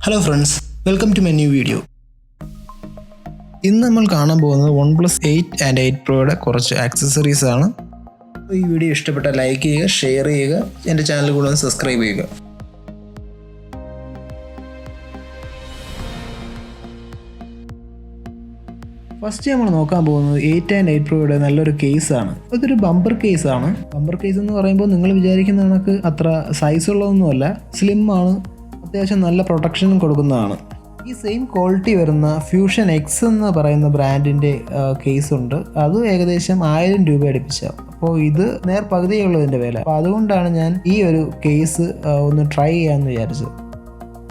Hello friends, welcome to my new video. ഇന്ന് നമ്മൾ കാണാൻ പോകുന്നത് OnePlus 8 and 8 Proയുടെ കുറച്ച് ആക്സസറീസ് ആണ്. ഈ വീഡിയോ ഇഷ്ടപ്പെട്ടാൽ ലൈക്ക് ചെയ്യുക, ഷെയർ ചെയ്യുക, എൻ്റെ ചാനൽ കൂടെ ഒന്ന് സബ്സ്ക്രൈബ് ചെയ്യുക. ഫസ്റ്റ് നമ്മൾ നോക്കാൻ പോകുന്നത് 8 and 8 Proയുടെ നല്ലൊരു കേസാണ്. അതൊരു ബമ്പർ കേസാണ്. ബമ്പർ കേസ് എന്ന് പറയുമ്പോൾ നിങ്ങൾ വിചാരിക്കുന്ന കണക്ക് അത്ര സൈസ് ഉള്ളതൊന്നുമല്ല, സ്ലിം ആണ്, അത്യാവശ്യം നല്ല പ്രൊട്ടക്ഷനും കൊടുക്കുന്നതാണ്. ഈ സെയിം ക്വാളിറ്റി വരുന്ന ഫ്യൂഷൻ എക്സ് എന്ന് പറയുന്ന ബ്രാൻഡിൻ്റെ കേസുണ്ട്. അത് ഏകദേശം 1000 രൂപ അടുപ്പിച്ചാവും. അപ്പോൾ ഇത് പകുതിയുള്ളതിൻ്റെ വില. അപ്പോൾ അതുകൊണ്ടാണ് ഞാൻ ഈ ഒരു കേസ് ഒന്ന് ട്രൈ ചെയ്യാമെന്ന് വിചാരിച്ചത്.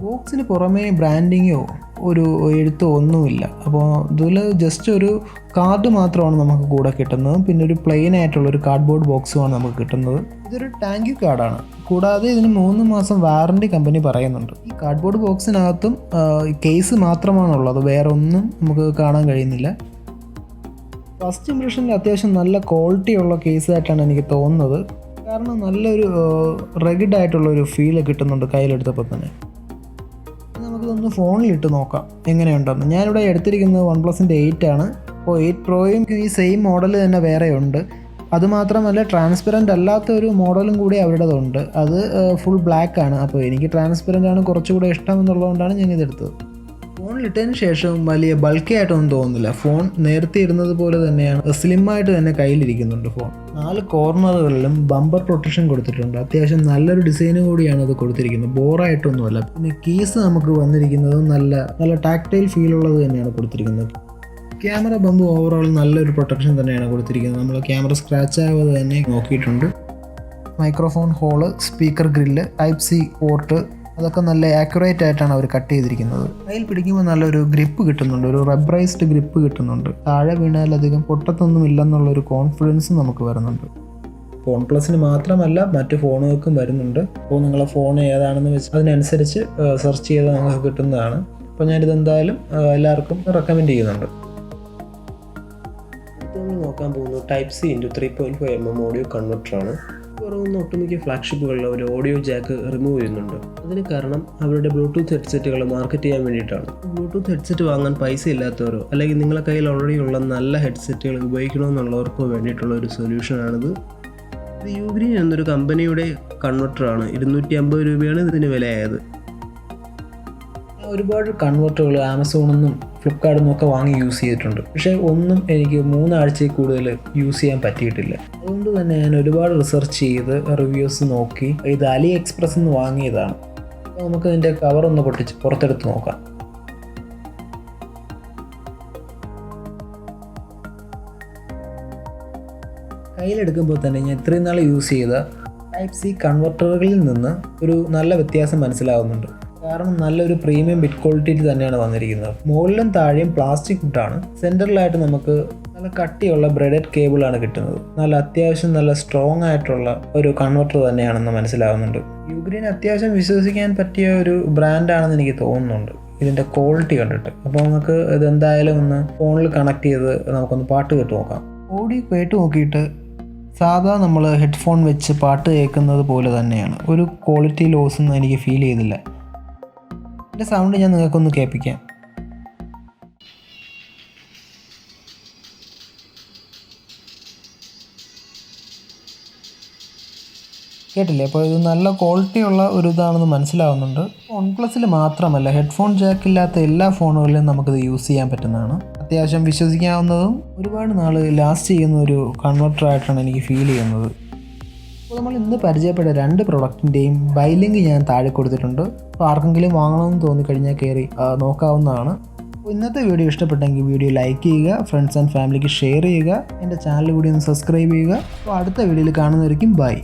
ബോക്സിന് പുറമേ ബ്രാൻഡിങ്ങോ ഒരു എഴുത്തോ ഒന്നുമില്ല. അപ്പോൾ ഇതിൽ ജസ്റ്റ് ഒരു കാർഡ് മാത്രമാണ് നമുക്ക് കൂടെ കിട്ടുന്നത്. പിന്നെ ഒരു പ്ലെയിൻ ആയിട്ടുള്ളൊരു കാർഡ്ബോർഡ് ബോക്സുമാണ് നമുക്ക് കിട്ടുന്നത്. ഇതൊരു താങ്ക് യു കാർഡാണ്. കൂടാതെ ഇതിന് 3 മാസം വാറണ്ടി കമ്പനി പറയുന്നുണ്ട്. ഈ കാർഡ്ബോർഡ് ബോക്സിനകത്തും കേസ് മാത്രമാണുള്ളത്, വേറെ ഒന്നും നമുക്ക് കാണാൻ കഴിയുന്നില്ല. ഫസ്റ്റ് ഇംപ്രഷനിൽ അത്യാവശ്യം നല്ല ക്വാളിറ്റി ഉള്ള കേസായിട്ടാണ് എനിക്ക് തോന്നുന്നത്. കാരണം നല്ലൊരു റെഗിഡ് ആയിട്ടുള്ളൊരു ഫീല് കിട്ടുന്നുണ്ട് കയ്യിലെടുത്തപ്പോൾ തന്നെ. നമുക്കിതൊന്ന് ഫോണിലിട്ട് നോക്കാം എങ്ങനെയുണ്ടെന്ന്. ഞാനിവിടെ എടുത്തിരിക്കുന്നത് OnePlusൻ്റെ 8 ആണ്. അപ്പോൾ 8 Proയും ഈ സെയിം മോഡൽ തന്നെ വേറെ ഉണ്ട്. അതുമാത്രമല്ല ട്രാൻസ്പെറൻ്റ് അല്ലാത്ത ഒരു മോഡലും കൂടി അവരുടേതുണ്ട്. അത് ഫുൾ ബ്ലാക്ക് ആണ്. അപ്പോൾ എനിക്ക് ട്രാൻസ്പെറൻ്റ് ആണ് കുറച്ചുകൂടെ ഇഷ്ടം എന്നുള്ളതുകൊണ്ടാണ് ഞാൻ ഇതെടുത്തത്. ഫോണിലിട്ടതിന് ശേഷം വലിയ ബൾക്കി ആയിട്ടൊന്നും തോന്നുന്നില്ല. ഫോൺ നേരത്തെ ഇരുന്നത് പോലെ തന്നെയാണ്, സ്ലിമ്മായിട്ട് തന്നെ കയ്യിലിരിക്കുന്നുണ്ട് ഫോൺ. 4 കോർണറുകളിലും ബമ്പർ പ്രൊട്ടക്ഷൻ കൊടുത്തിട്ടുണ്ട്. അത്യാവശ്യം നല്ലൊരു ഡിസൈനും കൂടിയാണ് അത് കൊടുത്തിരിക്കുന്നത്, ബോറായിട്ടൊന്നുമല്ല. പിന്നെ കീസ് നമുക്ക് വന്നിരിക്കുന്നത് നല്ല ടാക്ടൈൽ ഫീലുള്ളത് തന്നെയാണ് കൊടുത്തിരിക്കുന്നത്. ക്യാമറ ബമ്പ് ഓവറോൾ നല്ലൊരു പ്രൊട്ടക്ഷൻ തന്നെയാണ് കൊടുത്തിരിക്കുന്നത്. നമ്മൾ ക്യാമറ സ്ക്രാച്ച് ആവാതെ തന്നെ നോക്കിയിട്ടുണ്ട്. Microphone hole, speaker grill, type C port, അതൊക്കെ നല്ല ആക്യുറേറ്റ് ആയിട്ടാണ് അവർ കട്ട് ചെയ്തിരിക്കുന്നത്. കയ്യിൽ പിടിക്കുമ്പോൾ നല്ലൊരു ഗ്രിപ്പ് കിട്ടുന്നുണ്ട്, ഒരു റബ്ബറൈസ്ഡ് ഗ്രിപ്പ് കിട്ടുന്നുണ്ട്. താഴെ വീണാൽ അധികം പൊട്ടത്തൊന്നും ഇല്ലെന്നുള്ളൊരു കോൺഫിഡൻസ് നമുക്ക് വരുന്നുണ്ട്. OnePlusന് മാത്രമല്ല മറ്റ് ഫോണുകൾക്കും വരുന്നുണ്ട്. അപ്പോൾ നിങ്ങളെ ഫോൺ ഏതാണെന്ന് വെച്ച് അതിനനുസരിച്ച് സെർച്ച് ചെയ്താൽ നിങ്ങൾക്ക് കിട്ടുന്നതാണ്. അപ്പോൾ ഞാനിതെന്തായാലും എല്ലാവർക്കും റെക്കമെൻഡ് ചെയ്യുന്നുണ്ട്. നമ്മൾ നോക്കാൻ പോകുന്നത് ടൈപ്പ് സി × 3.5mm ഓഡിയോ കൺവെർട്ടറാണ്. പുറകുന്ന ഒട്ടുമിക്ക ഫ്ലാഗ്ഷിപ്പുകളിൽ ഒരു ഓഡിയോ ജാക്ക് റിമൂവ് ചെയ്യുന്നുണ്ട്. അതിന് കാരണം അവരുടെ ബ്ലൂടൂത്ത് ഹെഡ്സെറ്റുകൾ മാർക്കറ്റ് ചെയ്യാൻ വേണ്ടിയിട്ടാണ്. ബ്ലൂടൂത്ത് ഹെഡ്സെറ്റ് വാങ്ങാൻ പൈസ ഇല്ലാത്തവരോ അല്ലെങ്കിൽ നിങ്ങളുടെ കയ്യിൽ ഓൾറെഡി ഉള്ള നല്ല ഹെഡ്സെറ്റുകൾ ഉപയോഗിക്കണമെന്നുള്ളവർക്കോ വേണ്ടിയിട്ടുള്ള ഒരു സൊല്യൂഷനാണിത്. ഇത് യുഗ്രീൻ എന്നൊരു കമ്പനിയുടെ കൺവെർട്ടറാണ്. 250 രൂപയാണ് ഇതിന് വിലയായത്. ഒരുപാട് കൺവെർട്ടറുകൾ ആമസോണിൽ നിന്നും ഫ്ലിപ്കാർട്ടിൽ നിന്നൊക്കെ വാങ്ങി യൂസ് ചെയ്തിട്ടുണ്ട്. പക്ഷേ ഒന്നും എനിക്ക് 3 ആഴ്ചയിൽ കൂടുതൽ യൂസ് ചെയ്യാൻ പറ്റിയിട്ടില്ല. അതുകൊണ്ട് തന്നെ ഞാൻ ഒരുപാട് റിസർച്ച് ചെയ്ത് റിവ്യൂസ് നോക്കി ഇത് ALIExpress നിന്ന് വാങ്ങിയതാണ്. അപ്പോൾ നമുക്ക് ഇതിൻ്റെ കവറൊന്ന് പൊട്ടിച്ച് പുറത്തെടുത്ത് നോക്കാം. കയ്യിലെടുക്കുമ്പോൾ തന്നെ ഞാൻ ഇത്രയും നാൾ യൂസ് ചെയ്ത ടൈപ്പ് സി കൺവെർട്ടറുകളിൽ നിന്ന് ഒരു നല്ല വ്യത്യാസം മനസ്സിലാവുന്നുണ്ട്. കാരണം നല്ലൊരു പ്രീമിയം ബിറ്റ് ക്വാളിറ്റിയിൽ തന്നെയാണ് വന്നിരിക്കുന്നത്. മുകളിലും താഴെയും പ്ലാസ്റ്റിക് ബിറ്റാണ്. സെൻറ്ററിലായിട്ട് നമുക്ക് നല്ല കട്ടിയുള്ള ബ്രെഡഡ് കേബിളാണ് കിട്ടുന്നത്. അത്യാവശ്യം നല്ല സ്ട്രോങ് ആയിട്ടുള്ള ഒരു കൺവെർട്ടർ തന്നെയാണെന്ന് മനസ്സിലാവുന്നുണ്ട്. യുഗ്രീൻ അത്യാവശ്യം വിശ്വസിക്കാൻ പറ്റിയ ഒരു ബ്രാൻഡാണെന്ന് എനിക്ക് തോന്നുന്നുണ്ട് ഇതിൻ്റെ ക്വാളിറ്റി കണ്ടിട്ട്. അപ്പോൾ നമുക്ക് ഇതെന്തായാലും ഒന്ന് ഫോണിൽ കണക്ട് ചെയ്ത് നമുക്കൊന്ന് പാട്ട് കേട്ട് നോക്കാം. ഓഡിയോ കേട്ട് നോക്കിയിട്ട് സാധാ നമ്മൾ ഹെഡ്ഫോൺ വെച്ച് പാട്ട് കേൾക്കുന്നത് പോലെ തന്നെയാണ്. ഒരു ക്വാളിറ്റി ലോസ് ഒന്നും എനിക്ക് ഫീൽ ചെയ്തില്ല. എൻ്റെ സൗണ്ട് ഞാൻ നിങ്ങൾക്കൊന്ന് കേൾപ്പിക്കാം. കേട്ടില്ലേ? അപ്പോൾ ഇത് നല്ല ക്വാളിറ്റിയുള്ള ഒരു ഇതാണെന്ന് മനസ്സിലാവുന്നുണ്ട്. OnePlusൽ മാത്രമല്ല, ഹെഡ്ഫോൺ ജാക്കില്ലാത്ത എല്ലാ ഫോണുകളിലും നമുക്കിത് യൂസ് ചെയ്യാൻ പറ്റുന്നതാണ്. അത്യാവശ്യം വിശ്വസിക്കാവുന്നതും ഒരുപാട് നാൾ ലാസ്റ്റ് ചെയ്യുന്ന ഒരു കൺവെർട്ടറായിട്ടാണ് എനിക്ക് ഫീൽ ചെയ്യുന്നത്. അപ്പോൾ നമ്മൾ ഇന്ന് പരിചയപ്പെട്ട 2 പ്രൊഡക്റ്റിൻ്റെയും ബൈ ലിങ്ക് ഞാൻ താഴെ കൊടുത്തിട്ടുണ്ട്. അപ്പോൾ ആർക്കെങ്കിലും വാങ്ങണമെന്ന് തോന്നിക്കഴിഞ്ഞാൽ കയറി നോക്കാവുന്നതാണ്. അപ്പോൾ ഇന്നത്തെ വീഡിയോ ഇഷ്ടപ്പെട്ടെങ്കിൽ വീഡിയോ ലൈക്ക് ചെയ്യുക, ഫ്രണ്ട്സ് ആൻഡ് ഫാമിലിക്ക് ഷെയർ ചെയ്യുക, എൻ്റെ ചാനൽ കൂടി ഒന്ന് സബ്സ്ക്രൈബ് ചെയ്യുക. അപ്പോൾ അടുത്ത വീഡിയോയിൽ കാണുന്നതായിരിക്കും. ബൈ.